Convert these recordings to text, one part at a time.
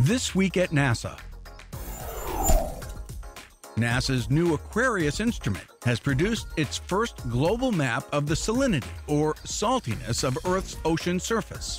This week at NASA. NASA's new Aquarius instrument has produced its first global map of the salinity, or saltiness, of Earth's ocean surface.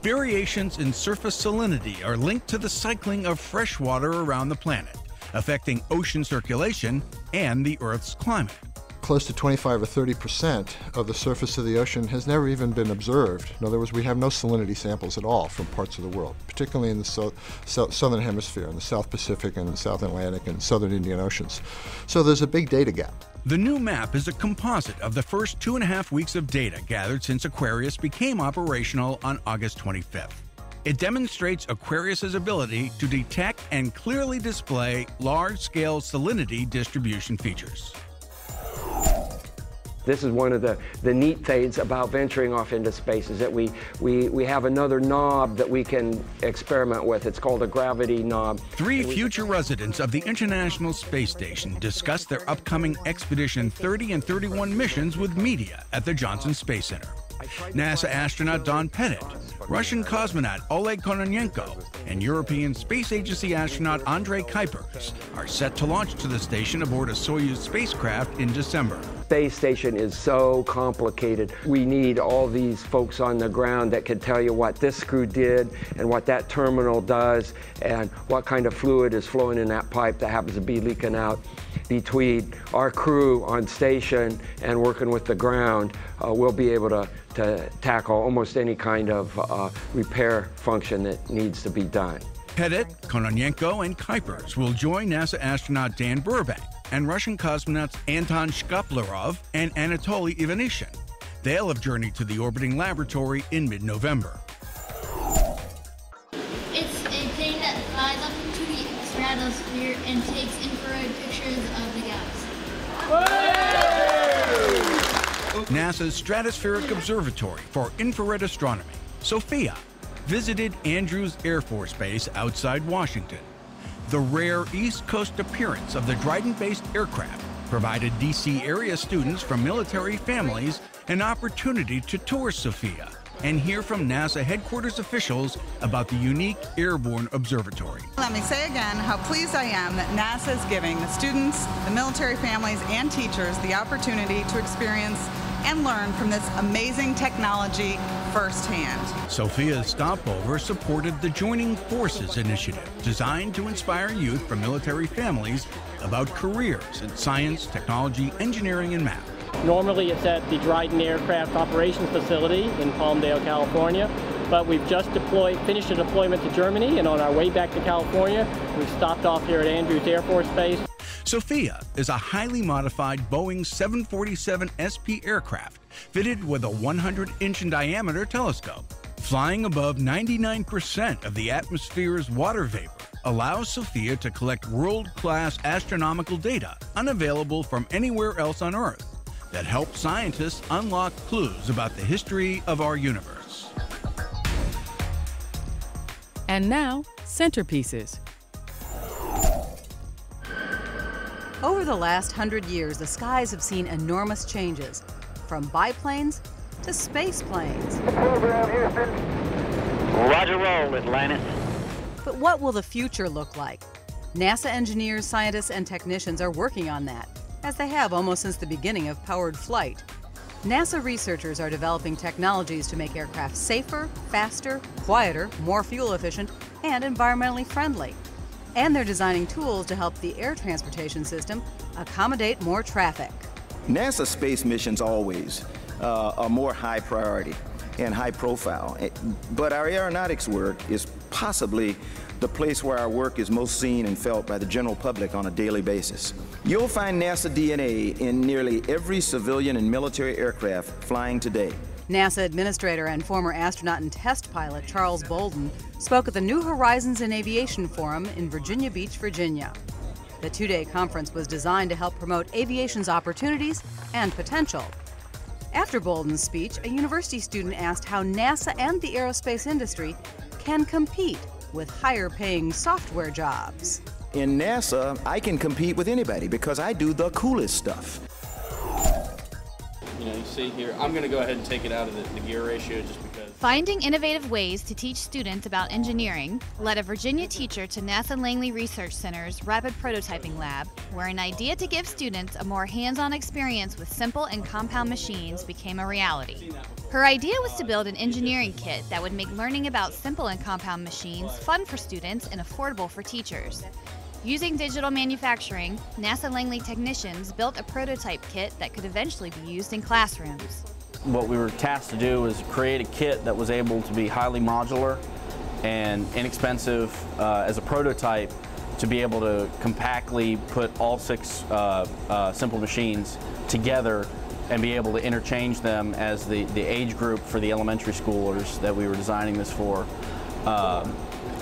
Variations in surface salinity are linked to the cycling of fresh water around the planet, affecting ocean circulation and the Earth's climate. Close to 25 or 30% of the surface of the ocean has never even been observed. In other words, we have no salinity samples at all from parts of the world, particularly in the southern hemisphere, in the South Pacific and the South Atlantic and southern Indian Oceans. So there's a big data gap. The new map is a composite of the first 2.5 weeks of data gathered since Aquarius became operational on August 25th. It demonstrates Aquarius's ability to detect and clearly display large-scale salinity distribution features. This is one of the neat things about venturing off into space, is that we have another knob that we can experiment with. It's called a gravity knob. 3 future residents of the International Space Station discussed their upcoming Expedition 30 and 31 missions with media at the Johnson Space Center. NASA astronaut Don Pettit, Russian cosmonaut Oleg Kononenko, and European Space Agency astronaut Andrei Kuipers are set to launch to the station aboard a Soyuz spacecraft in December. Space station is so complicated. We need all these folks on the ground that can tell you what this screw did and what that terminal does and what kind of fluid is flowing in that pipe that happens to be leaking out. Between our crew on station and working with the ground, we'll be able to tackle almost any kind of repair function that needs to be done. Pettit, Kononenko, and Kuipers will join NASA astronaut Dan Burbank and Russian cosmonauts Anton Shkaplerov and Anatoly Ivanishin. They'll have journeyed to the orbiting laboratory in mid-November. It's a thing that flies up into the stratosphere and takes infrared pictures of the galaxy. NASA's Stratospheric Observatory for Infrared Astronomy, SOFIA, visited Andrews Air Force Base outside Washington. The rare East Coast appearance of the Dryden-based aircraft provided D.C. area students from military families an opportunity to tour SOFIA and hear from NASA headquarters officials about the unique airborne observatory. Let me say again how pleased I am that NASA is giving the students, the military families, and teachers the opportunity to experience and learn from this amazing technology firsthand. SOFIA's stopover supported the Joining Forces initiative, designed to inspire youth from military families about careers in science, technology, engineering, and math. Normally it's at the Dryden Aircraft Operations Facility in Palmdale, California, but we've just finished a deployment to Germany, and on our way back to California, we've stopped off here at Andrews Air Force Base. SOFIA is a highly modified Boeing 747 SP aircraft fitted with a 100-inch in diameter telescope. Flying above 99% of the atmosphere's water vapor allows SOFIA to collect world-class astronomical data unavailable from anywhere else on Earth that help scientists unlock clues about the history of our universe. And now, centerpieces. Over the last 100 years, the skies have seen enormous changes, from biplanes to space planes. Program, Houston. Roger, roll, Atlantis. But what will the future look like? NASA engineers, scientists, and technicians are working on that, as they have almost since the beginning of powered flight. NASA researchers are developing technologies to make aircraft safer, faster, quieter, more fuel efficient, and environmentally friendly. And they're designing tools to help the air transportation system accommodate more traffic. NASA space missions always are more high priority and high profile, but our aeronautics work is possibly the place where our work is most seen and felt by the general public on a daily basis. You'll find NASA DNA in nearly every civilian and military aircraft flying today. NASA Administrator and former astronaut and test pilot Charles Bolden spoke at the New Horizons in Aviation Forum in Virginia Beach, Virginia. The 2-day conference was designed to help promote aviation's opportunities and potential. After Bolden's speech, a university student asked how NASA and the aerospace industry can compete with higher-paying software jobs. In NASA, I can compete with anybody because I do the coolest stuff. you see here. I'm going to go ahead and take it out of the gear ratio just because. Finding innovative ways to teach students about engineering led a Virginia teacher to NASA Langley Research Center's Rapid Prototyping Lab, where an idea to give students a more hands-on experience with simple and compound machines became a reality. Her idea was to build an engineering kit that would make learning about simple and compound machines fun for students and affordable for teachers. Using digital manufacturing, NASA Langley technicians built a prototype kit that could eventually be used in classrooms. What we were tasked to do was create a kit that was able to be highly modular and inexpensive as a prototype to be able to compactly put all 6 simple machines together and be able to interchange them as the age group for the elementary schoolers that we were designing this for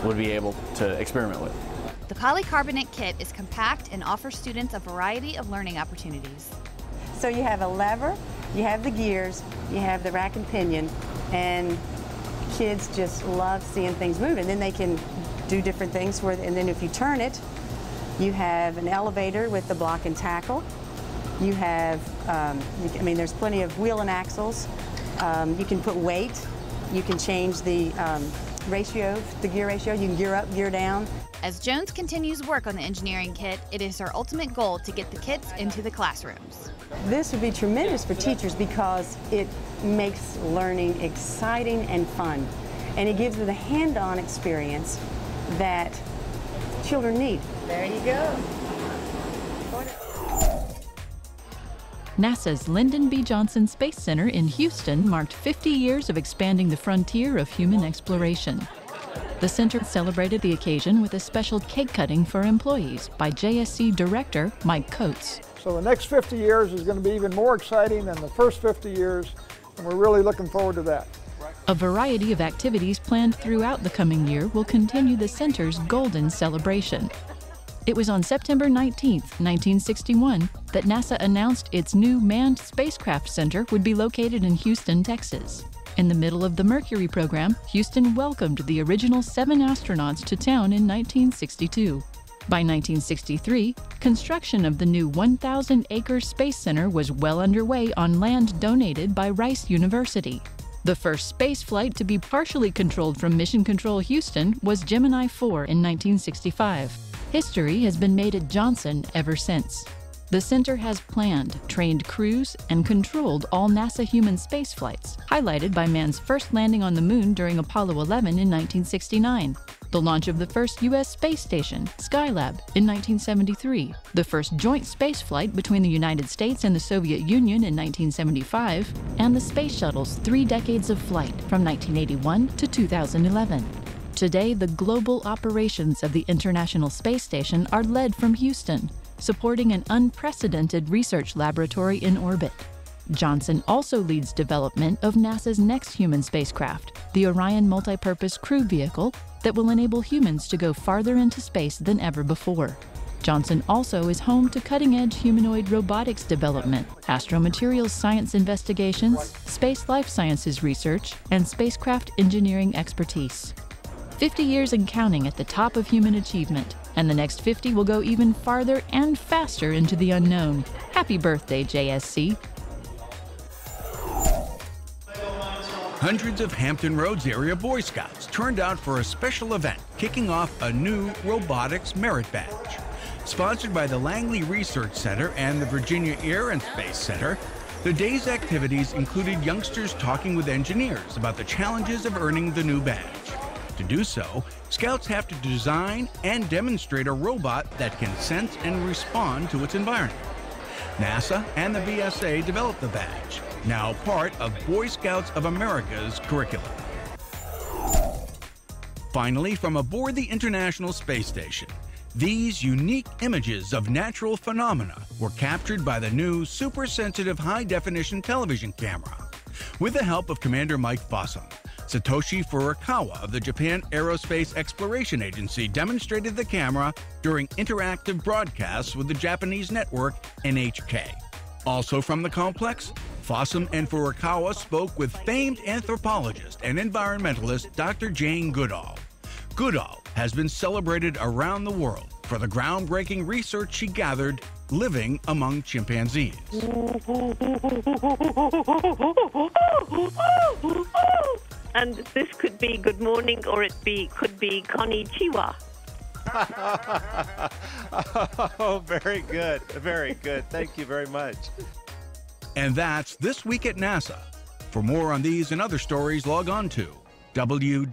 would be able to experiment with. The polycarbonate kit is compact and offers students a variety of learning opportunities. So you have a lever, you have the gears, you have the rack and pinion, and kids just love seeing things move. And then they can do different things and then if you turn it, you have an elevator with the block and tackle. You have, there's plenty of wheel and axles. You can put weight. You can change the ratio, the gear ratio. You can gear up, gear down. As Jones continues work on the engineering kit, it is her ultimate goal to get the kits into the classrooms. This would be tremendous for teachers because it makes learning exciting and fun. And it gives them the hand-on experience that children need. There you go. NASA's Lyndon B. Johnson Space Center in Houston marked 50 years of expanding the frontier of human exploration. The center celebrated the occasion with a special cake cutting for employees by JSC Director Mike Coates. So the next 50 years is going to be even more exciting than the first 50 years, and we're really looking forward to that. A variety of activities planned throughout the coming year will continue the center's Golden celebration. It was on September 19, 1961, that NASA announced its new Manned Spacecraft Center would be located in Houston, Texas. In the middle of the Mercury program, Houston welcomed the original 7 astronauts to town in 1962. By 1963, construction of the new 1,000-acre Space Center was well underway on land donated by Rice University. The first space flight to be partially controlled from Mission Control Houston was Gemini 4 in 1965. History has been made at Johnson ever since. The center has planned, trained crews, and controlled all NASA human space flights, highlighted by man's first landing on the moon during Apollo 11 in 1969, the launch of the first U.S. space station, Skylab, in 1973, the first joint space flight between the United States and the Soviet Union in 1975, and the space shuttle's 3 decades of flight from 1981 to 2011. Today, the global operations of the International Space Station are led from Houston, supporting an unprecedented research laboratory in orbit. Johnson also leads development of NASA's next human spacecraft, the Orion Multipurpose Crew Vehicle, that will enable humans to go farther into space than ever before. Johnson also is home to cutting-edge humanoid robotics development, astromaterials science investigations, space life sciences research, and spacecraft engineering expertise. 50 years and counting at the top of human achievement, and the next 50 will go even farther and faster into the unknown. Happy birthday, JSC. Hundreds of Hampton Roads area Boy Scouts turned out for a special event kicking off a new Robotics Merit Badge. Sponsored by the Langley Research Center and the Virginia Air and Space Center, the day's activities included youngsters talking with engineers about the challenges of earning the new badge. To do so, Scouts have to design and demonstrate a robot that can sense and respond to its environment. NASA and the VSA developed the badge, now part of Boy Scouts of America's curriculum. Finally, from aboard the International Space Station, these unique images of natural phenomena were captured by the new super-sensitive high-definition television camera. With the help of Commander Mike Fossum, Satoshi Furukawa of the Japan Aerospace Exploration Agency demonstrated the camera during interactive broadcasts with the Japanese network NHK. Also from the complex, Fossum and Furukawa spoke with famed anthropologist and environmentalist Dr. Jane Goodall. Goodall has been celebrated around the world for the groundbreaking research she gathered living among chimpanzees. And this could be good morning, or could be konnichiwa. Oh, very good. Very good. Thank you very much. And that's This Week at NASA. For more on these and other stories, log on to www.nasa.gov.